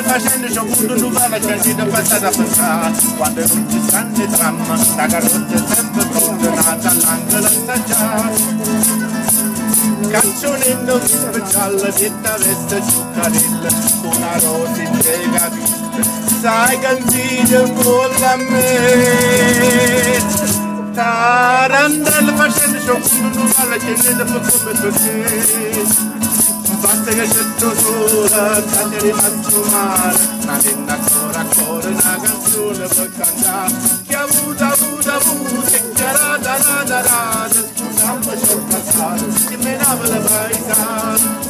facendo sciocco non va la gente da passare a pensare quando non ci stanno i tram la carrozza è sempre pronta nata all'angolo assaggiare canzonetto speciale vetta veste ciuccarella una rosa in capite sai canzone vola a me tarandella facendo sciocco non va la gente da come te basta che c'è sola, che ti è rimasto male, ma viene ancora una canzone per cantare, che ha avuto, e che rada, scusami se ho passato, che me ne avevo paesato.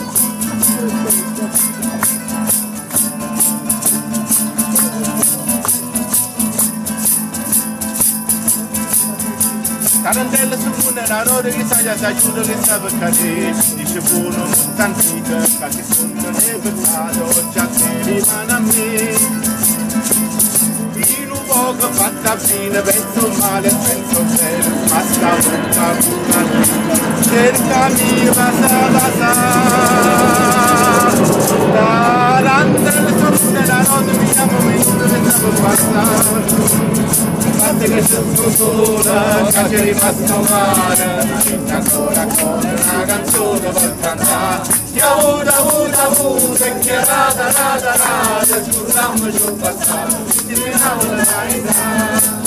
Tarantella su una roda che sai aiuta che sta per cadere dice buono non t'antica che sono ne peccato già ti rimane a me in un poco fatta fine penso male penso bene ma sta tutta cercami basa tarantella su una roda mia momento che sta per passare che sono sola, che ci è rimasto male, ancora una canzone per cantare, che ha avuto, e che rada, scusami ci ho passato, ti miravo la verità.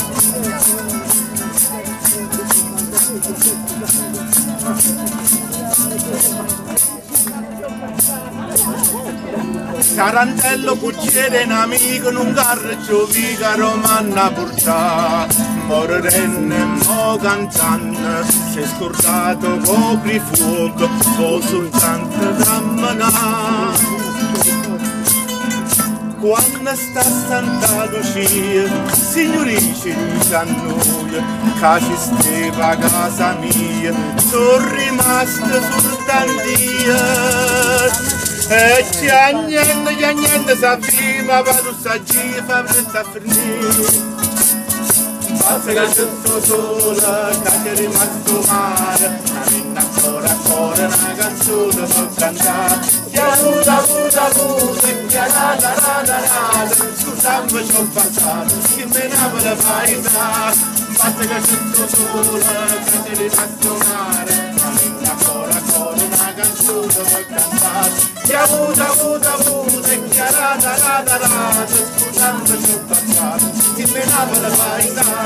Tarantello cucciere un amico non carreccio viga romanna portà morrenne mo canzanne si è scordato copri fuoco o soltanto trammanà quando sta Santa Lucia signorici di annoia che ci steva a casa mia sono rimasto soltanto io e c'è niente sappiva vado saggi fa fretta a finire basta che sono sola che è rimasto male ancora una canzone per cantare che ha avuto e che rada scusami ci ho passato che me ne avevo paesato basta che sono sola che è rimasto male ancora una canzone per cantare che ha avuto e che rada scusami ci ho passato che me ne avevo paesato